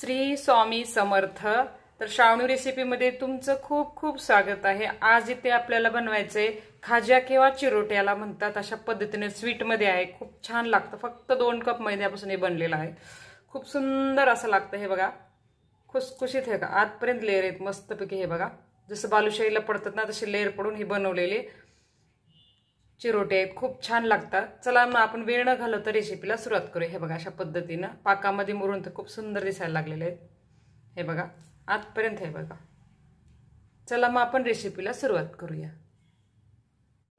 श्री स्वामी समर्थ। तर श्रावणी रेसिपीमध्ये तुमचं खूप खूप स्वागत आहे। आज इथे आपल्याला बनवायचे खाज्या किंवा चिरोट्याला म्हणतात, अशा पद्धतीने स्वीट मध्ये आहे। खूप छान लागतं। फक्त 2 कप मैद्यापासून हे बनलेलं आहे। खूप सुंदर असं लागतं। हे बघा, खुसखुशीत आहे का, आतपर्यंत लेअर आहेत मस्तपैकी। हे बघा, जसं बालुशाहीला पडतात ना तसे लेअर पडून ही बनवलेले चिरोटे आहेत। खूप छान लागतात। चला मग आपण वेळ न घालवता रेसिपीला सुरुवात करूया। हे बघा, अशा पद्धतीने पाकामध्ये मुरून तर खूप सुंदर दिसायला लागलेले आहेत। हे बघा, आतपर्यंत हे बघा। चला मग आपण रेसिपीला सुरुवात करूया।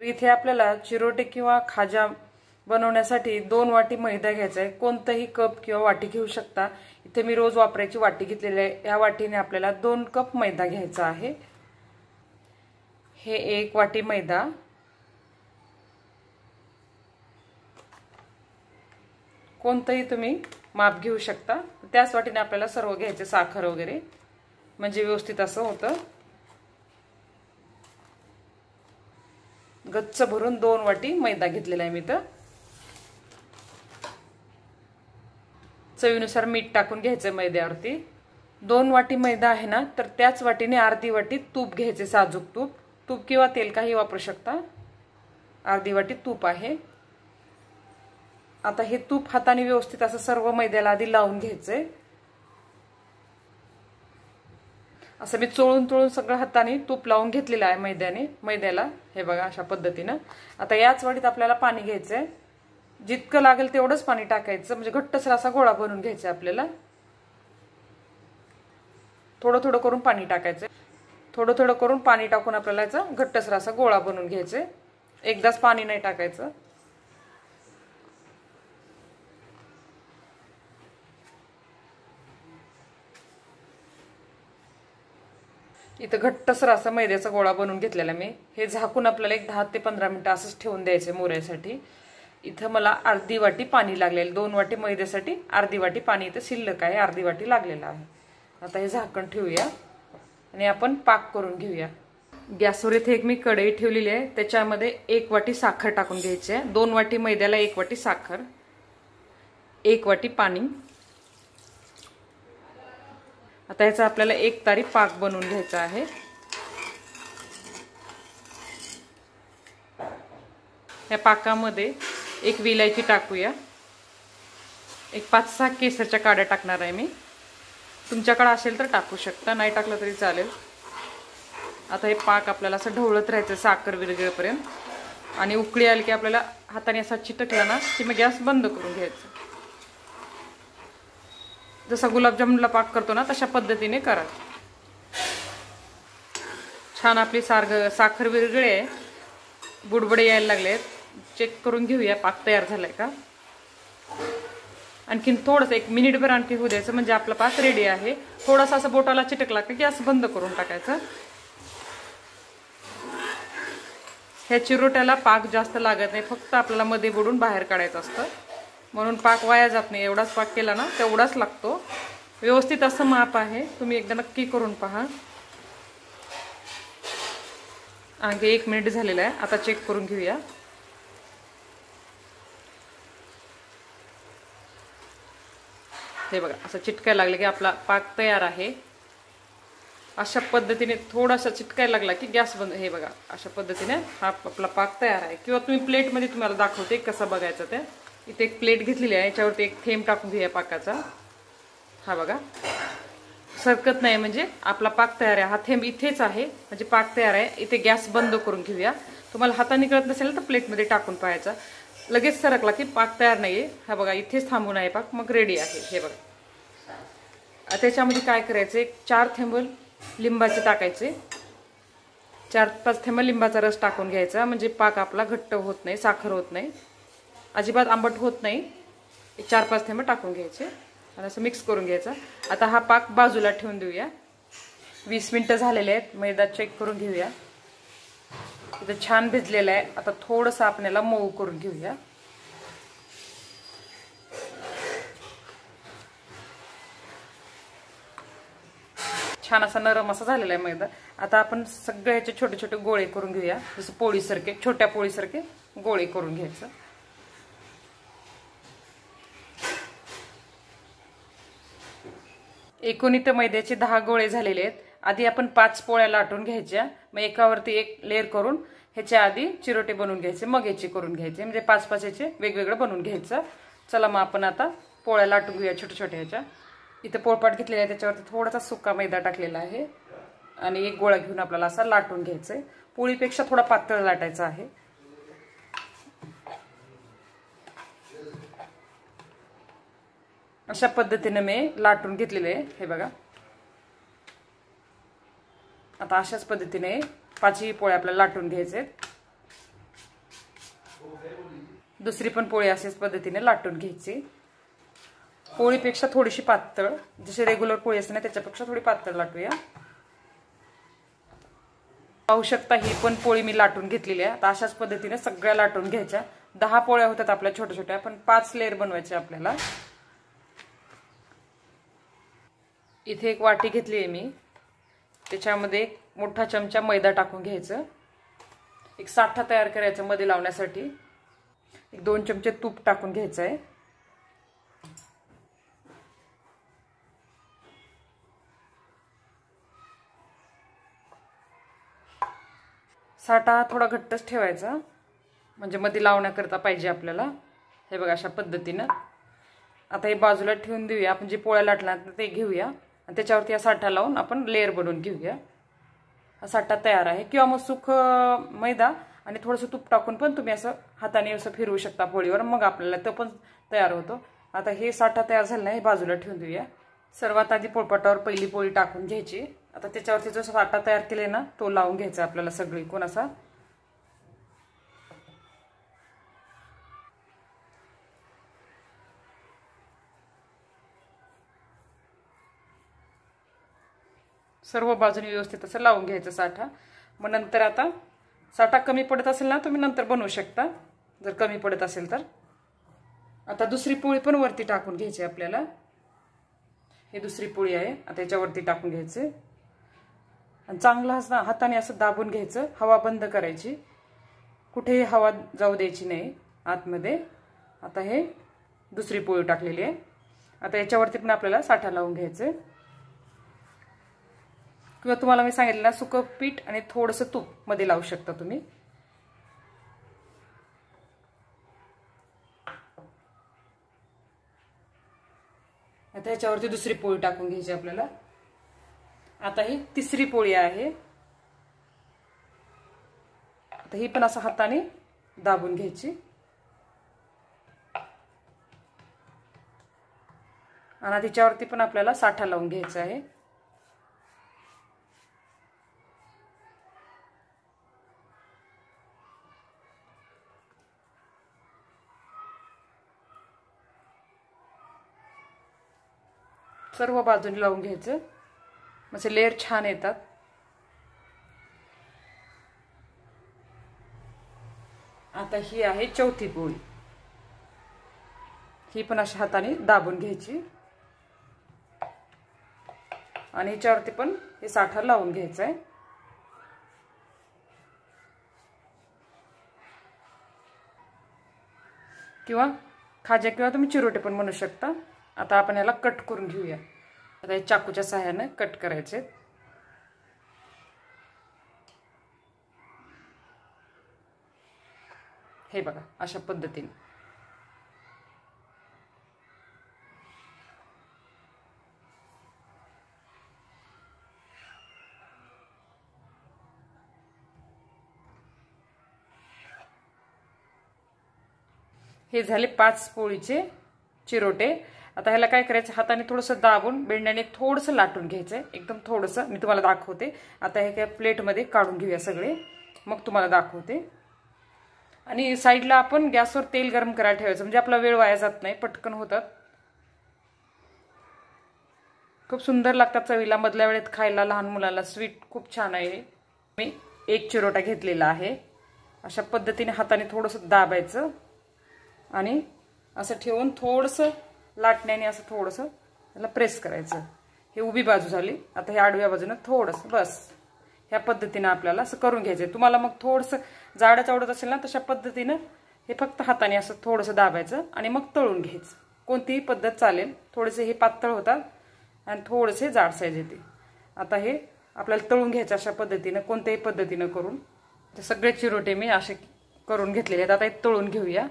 इथे आपल्याला चिरोटे किंवा खाजा बनवण्यासाठी 2 वाटी मैदा घ्यायचा आहे। कोणताही कप किंवा वाटी घेऊ शकता। इथे मी रोज वापरायची वाटी घेतलेली आहे। या वाटीने आपल्याला 2 कप मैदा घ्यायचा आहे। हे 1 वाटी मैदा, कोणतंही तुम्ही माप घेऊ शकता। त्याच वाटीने आपल्याला सर्व घ्यायचे, साखर वगैरे, म्हणजे व्यवस्थित असं होतं। गच्च भरून 2 वाटी मैदा घेतलेला आहे मी। तर चवीनुसार मीठ टाकून घ्यायचं मैद्यावरती। 2 वाटी मैदा आहे ना, तर त्याच वाटीने अर्धी वाटी तूप घ्यायचे, साजूक तूप। तूप किंवा तेल काही वापरू शकता। अर्धी वाटी तूप आहे। आता हे तूप हाताने व्यवस्थित असं सर्व मैद्याला आधी लावून घ्यायचंय। असं मी चोळून चोळून सगळं हाताने तूप लावून घेतलेलं आहे मैद्याला। हे बघा, अशा पद्धतीनं। आता याच वाटीत आपल्याला पाणी घ्यायचंय। जितकं लागेल तेवढंच पाणी टाकायचं, म्हणजे घट्टसर असा गोळा बनवून घ्यायचा आपल्याला। थोडं थोडं करून पाणी टाकायचं। थोडं थोडं करून पाणी टाकून आपल्याला याचा घट्टसर असा गोळा बनवून घ्यायचा। एकदाच पाणी नाही टाकायचं। इथं घट्टसर असा मैद्याचा गोळा बनवून घेतलेला मी। हे झाकून आपल्याला एक 10 ते 15 मिनिटं असंच ठेवून द्यायचे मुरायसाठी। इथं मला अर्धी वाटी पाणी लागलेलं। 2 वाटी मैद्यासाठी अर्धी वाटी पाणी इथं शिल्लक आहे, अर्धी वाटी लागलेलं आहे। आता हे झाकण ठेवूया आणि आपण पाक करून घेऊया। गॅसवर इथे एक मी कढई ठेवलेली आहे। त्याच्यामध्ये 1 वाटी साखर टाकून घ्यायची आहे। 2 वाटी मैद्याला 1 वाटी साखर, 1 वाटी पाणी। आता याचा आपल्याला 1 तारी पाक बनवून घ्यायचा आहे। या पाकामध्ये 1 विलायची टाकूया। एक 5-6 केसरच्या काड्या टाकणार आहे मी। तुमच्याकडे असेल तर टाकू शकता, नाही टाकलं तरी चालेल। आता हे पाक आपल्याला असं ढवळत राहायचं साखर विरघळेपर्यंत। आणि उकळी आली की आपल्याला हाताने असा चिटकला ना की मग गॅस बंद करून घ्यायचा। जसा गुलाबजामुनला पाक करतो ना तशा पद्धतीने करा। छान आपली साखर विरघळी आहे, बुडबुडे यायला लागलेत। चेक करून घेऊया पाक तयार झालाय का। आणखीन थोडंसं 1 मिनिटभर आणखी होऊ द्यायचं, म्हणजे आपला पाक रेडी आहे। थोडासा असं बोटाला चिटकला की गॅस बंद करून टाकायचा। ह्या चिरोट्याला पाक जास्त लागत नाही, फक्त आपल्याला मध्ये बुडून बाहेर काढायचं असतं, म्हणून पाक वाया जात नाही। एवढाच पाक केला ना तेवढाच लागतो। व्यवस्थित असं माप आहे, तुम्ही एकदा नक्की करून पहा। आणखी 1 मिनिट झालेला आहे। आता चेक करून घेऊया। हे बघा, असं चिटकायला लागलं की आपला पाक तयार आहे। अशा पद्धतीने थोडासा चिटकायला लागला की गॅस बंद। हे बघा, अशा पद्धतीने हा आपला पाक तयार आहे। किंवा तुम्ही प्लेटमध्ये तुम्हाला दाखवते कसं बघायचं ते। इथे 1 प्लेट घेतलेली आहे, याच्यावरती 1 थेंब टाकून घेऊया पाकाचा। हा बघा, सरकत नाही, म्हणजे आपला पाक तयार आहे। हा थेंब इथेच आहे, म्हणजे पाक तयार आहे। इथे गॅस बंद करून घेऊया। तुम्हाला हाताने कळत नसेल तर प्लेटमध्ये टाकून पाहायचा। लगेच सरकला की पाक तयार नाहीये। हा बघा, इथेच थांबून आहे पाक, मग रेडी आहे। हे बघा, त्याच्यामध्ये काय करायचं, 4 थेंब लिंबाचे टाकायचे। 4-5 थेंब लिंबाचा रस टाकून घ्यायचा, म्हणजे पाक आपला घट्ट होत नाही, साखर होत नाही, अजिबात आंबट होत नाही। 4-5 थेंब टाकून घ्यायचे आणि असं मिक्स करून घ्यायचा। आता हा पाक बाजूला ठेवून देऊया। 20 मिनिटं झालेले आहेत। मैदा चेक करून घेऊया। इथं छान भिजलेला आहे। आता थोडंसं आपल्याला मऊ करून घेऊया। छान असा नरम असा झालेला आहे मैदा। आता आपण सगळे ह्याचे छोटे छोटे गोळे करून घेऊया, जसं पोळीसारखे, छोट्या पोळीसारखे गोळे करून घ्यायचं। एकूण इथं मैद्याचे 10 गोळे झालेले आहेत. आधी आपण 5 पोळ्या लाटून घ्यायच्या, मग एकावरती एक लेअर करून ह्याच्या आधी चिरोटे बनवून घ्यायचे, मग याचे करून घ्यायचे, म्हणजे 5-5 याचे वेगवेगळं बनवून घ्यायचं. चला मग आपण आता पोळ्या लाटून घेऊया छोट्या छोट्या ह्याच्या. इथं पोळपाट घेतलेला आहे, त्याच्यावरती थोडासा सुका मैदा टाकलेला आहे आणि एक गोळा घेऊन आपल्याला असा लाटून घ्यायचंय. पोळीपेक्षा थोडा पातळ लाटायचा आहे. अशा पद्धतीने मी लाटून घेतलेले आहे, हे बघा. आता अशाच पद्धतीने 5ही पोळ्या आपल्याला लाटून घ्यायचे. दुसरी पण पोळी अशाच पद्धतीने लाटून घ्यायची. पोळीपेक्षा थोडीशी पातळ, जशी रेग्युलर पोळी असते ना त्याच्यापेक्षा थोडी पातळ लाटूया. पाहू शकता ही पण पोळी मी लाटून घेतलेली आहे. आता अशाच पद्धतीने सगळ्या लाटून घ्यायच्या. 10 पोळ्या होतात आपल्या छोट्या छोट्या, पण 5 लेअर बनवायचे आपल्याला. इथे एक वाटी घेतली आहे मी, त्याच्यामध्ये एक मोठा चमचा मैदा टाकून घ्यायचं. एक साठा तयार करायचा मध्ये लावण्यासाठी. एक 2 चमचे तूप टाकून घ्यायचं आहे. साठा थोडा घट्टच ठेवायचा, म्हणजे मध्ये लावण्याकरता पाहिजे आपल्याला. हे बघा अशा पद्धतीनं. आता हे बाजूला ठेवून देऊया. आपण जे पोळ्या लाटणार ते घेऊया आणि त्याच्यावरती हा साठा लावून आपण लेअर बनवून घेऊया. हा साठा तयार आहे. किंवा मग सुख मैदा आणि थोडंसं तूप टाकून पण तुम्ही असं हाताने असं फिरवू शकता पोळीवर, मग आपल्याला तो पण तयार होतो. आता हे साठा तयार झाला आहे, हे बाजूला ठेवून देऊया. सर्वात आधी पोळपाटावर पहिली पोळी टाकून घ्यायची. आता त्याच्यावरती जो साठा तयार केलाय ना तो लावून घ्यायचा आपल्याला सगळी कोण असा. सर्व बाजूने व्यवस्थित असं लावून घ्यायचं साठा. मग नंतर आता साठा कमी पडत असेल ना तुम्ही नंतर बनवू शकता, जर कमी पडत असेल तर. आता दुसरी पोळी पण वरती टाकून घ्यायची आपल्याला. ही दुसरी पोळी आहे, आता याच्यावरती टाकून घ्यायचे आणि चांगलं हाताने असं दाबून घ्यायचं. हवा बंद करायची, कुठेही हवा जाऊ द्यायची नाही आतमध्ये. आता हे दुसरी पोळी टाकलेली आहे. आता याच्यावरती पण आपल्याला साठा लावून घ्यायचं. किंवा तुम्हाला मी सांगितलं ना सुकं पीठ आणि थोडंसं तूप मध्ये लावू शकता तुम्ही. आता ह्याच्यावरती दुसरी पोळी टाकून घ्यायची आपल्याला. आता ही तिसरी पोळी आहे. आता ही पण असं हाताने दाबून घ्यायची आणि तिच्यावरती पण आपल्याला साठा लावून घ्यायचा आहे. सर्व बाजूने लावून घ्यायचं, म्हणजे लेअर छान येतात. आता ही आहे चौथी पोळी. ही पण अशा हाताने दाबून घ्यायची आणि हिच्यावरती पण हे साठा लावून घ्यायचा आहे. किंवा खाजा किंवा तुम्ही चिरोटे पण बनवू शकता. आता आपण याला कट करून घेऊया. आता हे चाकूच्या सहाय्याने कट करायचे. हे बघा अशा पद्धतीने. हे झाले 5 पोळीचे चिरोटे. आता ह्याला काय करायचं, हाताने थोडंसं दाबून बेंड्याने थोडंसं लाटून घ्यायचंय, एकदम थोडंसं. मी तुम्हाला दाखवते. आता हे काय प्लेटमध्ये काढून घेऊया सगळे, मग तुम्हाला दाखवते. आणि साईडला आपण गॅसवर तेल गरम करायला ठेवायचं, म्हणजे आपला वेळ वाया जात नाही, पटकन होतात. खूप सुंदर लागतात चवीला, मधल्या वेळेत खायला लहान मुलाला. स्वीट खूप छान आहे. मी एक चिरोटा घेतलेला आहे. अशा पद्धतीने हाताने थोडंसं दाबायचं आणि असं ठेवून थोडंसं लाटण्याने असं थोडंसं त्याला प्रेस करायचं. हे उभी बाजू झाली. आता हे आडव्या बाजूने थोडंसं, बस ह्या पद्धतीने आपल्याला असं करून घ्यायचं. तुम्हाला मग थोडंसं जाडच आवडत असेल ना तशा पद्धतीनं हे फक्त हाताने असं थोडंसं दाबायचं आणि मग तळून घ्यायचं. कोणतीही पद्धत चालेल. थोडेसे हे पातळ होतात आणि थोडेसे जाड साईज येते. आता हे आपल्याला तळून घ्यायचं अशा पद्धतीनं, कोणत्याही पद्धतीनं करून. तर सगळे चिरोटे मी असे करून घेतलेले आहेत. आता हे तळून घेऊया.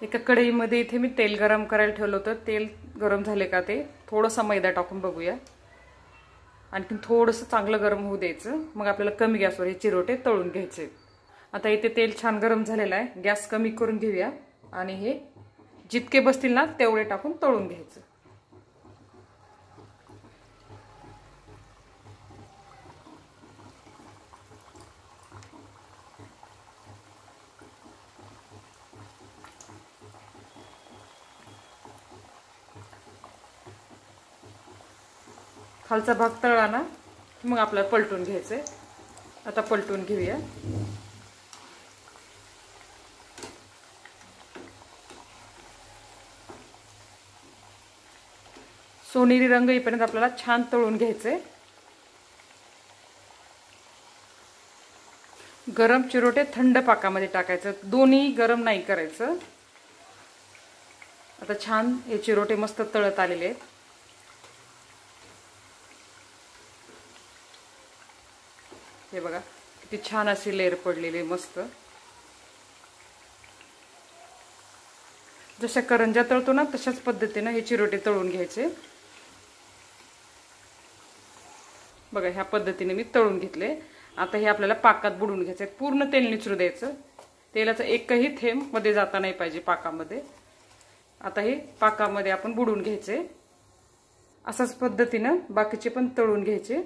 एका कढईमध्ये इथे मी तेल गरम करायला ठेवलं होतं. तेल गरम झाले का ते थोडासा मैदा टाकून बघूया. आणखीन थोडंसं चांगलं गरम होऊ द्यायचं. मग आपल्याला कमी गॅसवर हे चिरोटे तळून घ्यायचे. आता इथे तेल छान गरम झालेलं आहे. गॅस कमी करून घेऊया आणि हे जितके बसतील ना तेवढे टाकून तळून घ्यायचं. खालचा भाग तळला ना मग आपल्याला पलटून घ्यायचंय. आता पलटून घेऊया. सोनेरी रंग येईपर्यंत आपल्याला छान तळून घ्यायचंय. गरम चिरोटे थंड पाकामध्ये टाकायचं, दोन्ही गरम नाही करायचं. आता छान हे चिरोटे मस्त तळत आलेले आहेत. हे बघा किती छान अशी लेअर पडलेली मस्त. जशा करंजा तळतो ना तशाच पद्धतीने हे चिरोटे तळून घ्यायचे. बघा ह्या पद्धतीने मी तळून घेतले. आता हे आपल्याला पाकात बुडवून घ्यायचे. पूर्ण तेल निचरू द्यायचं. तेलाचा एकही थेंब मध्ये जाता नाही पाहिजे पाकामध्ये. आता हे पाकामध्ये आपण बुडवून घ्यायचे. अशाच पद्धतीनं बाकीचे पण तळून घ्यायचे.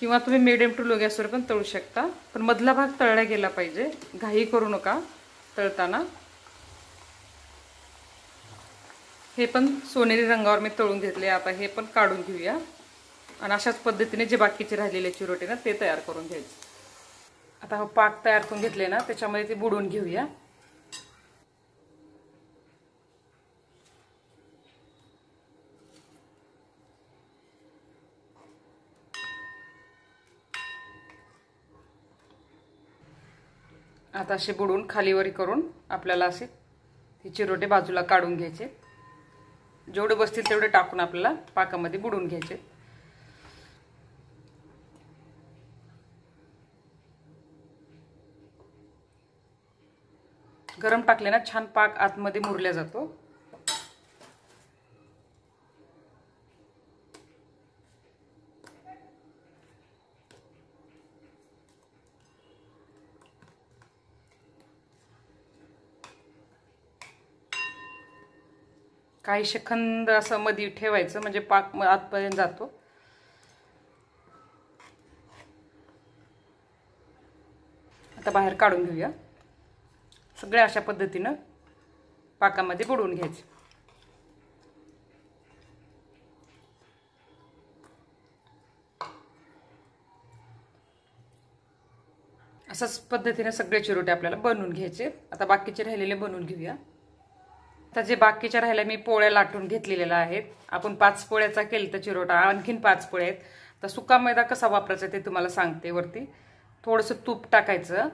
किंवा तुम्ही मीडियम टू लो गॅसवर पण तळू शकता. पण मधला भाग तळला गेला पाहिजे. घाई करू नका तळताना. हे पण सोनेरी रंगावर मी तळून घेतले. आता हे पण काढून घेऊया आणि अशाच पद्धतीने जे बाकीचे राहिलेले चिरोटे ना ते तयार करून घ्यायचे. आता हा पाक तयार करून घेतले ना त्याच्यामध्ये ते बुडवून घेऊया. आता असे बुडवून खालीवरी करून आपल्याला असे हे चिरोटे बाजूला काढून घ्यायचे. जेवढे बसतील तेवढे टाकून आपल्याला पाकामध्ये बुडवून घ्यायचे. गरम टाकले ना छान पाक आतमध्ये मुरला जातो. काही सेकंद असं मध्ये ठेवायचं म्हणजे पाक आतपर्यंत जातो. आता बाहेर काढून घेऊया. सगळे अशा पद्धतीनं पाकामध्ये बुडवून घ्यायचे. अशाच पद्धतीने सगळे चिरोटे आपल्याला बनवून घ्यायचे. आता बाकीचे राहिलेले बनवून घेऊया. आता जे बाकीच्या राहिल्या मी पोळ्या लाटून घेतलेल्या आहेत. आपण 5 पोळ्याचा केलं तर चिरोटा, आणखीन 5 पोळ्या आहेत. तर सुका मैदा कसा वापरायचा ते तुम्हाला सांगते. वरती थोडंसं तूप टाकायचं,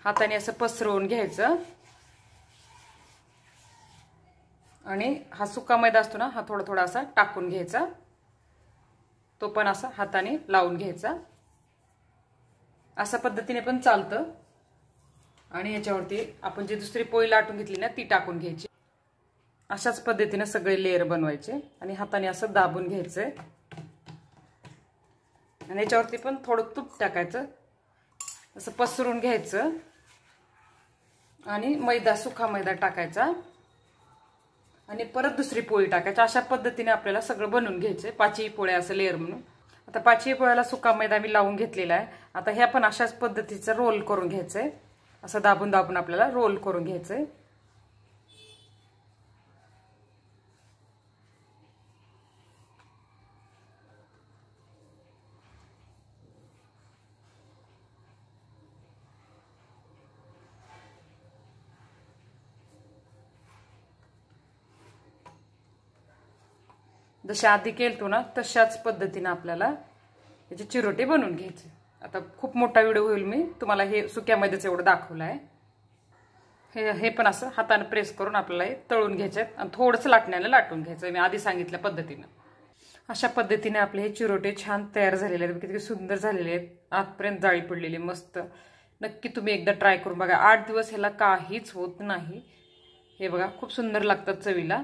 हाताने असं पसरवून घ्यायचं आणि हा सुका मैदा असतो ना हा थोडा थोडा असा टाकून घ्यायचा. तो पण असा हाताने लावून घ्यायचा. अशा पद्धतीने पण चालतं. आणि याच्यावरती आपण जी दुसरी पोळी लाटून घेतली ना ती टाकून घ्यायची. अशाच पद्धतीने सगळे लेयर बनवायचे आणि हाताने असं दाबून घ्यायचंय. आणि याच्यावरती पण थोडं तूप टाकायचं, असं पसरून घ्यायचं आणि मैदा, सुका मैदा टाकायचा आणि परत दुसरी पोळी टाकायची. अशा पद्धतीने आपल्याला सगळं बनवून घ्यायचंय. 5ही पोळ्या असं लेयर म्हणून. आता 5ही पोळ्याला सुका मैदा मी लावून घेतलेला आहे. आता ह्या पण अशाच पद्धतीचं रोल करून घ्यायचंय. असं दाबून दाबून आपल्याला रोल करून घ्यायचंय. जसे आधी केलतो ना तशाच पद्धतीने आपल्याला याचे चिरोटे बनवून घ्यायचे। आता खूप मोठा व्हिडिओ होईल, मी तुम्हाला हे सुक्या मैद्याचं एवढं दाखवलं आहे। हे पण असं हाताने प्रेस करून आपल्याला हे तळून घ्यायचे आणि थोडंसं लाटण्याने लाटून घ्यायचं, मी आधी सांगितल्या पद्धतीनं। अशा पद्धतीने आपले हे चिरोटे छान तयार झालेले आहेत, किती सुंदर झालेले आहेत, आतपर्यंत जाळी पडलेली मस्त। नक्की तुम्ही एकदा ट्राय करून बघा, 8 दिवस ह्याला काहीच होत नाही। हे बघा खूप सुंदर लागतात चवीला।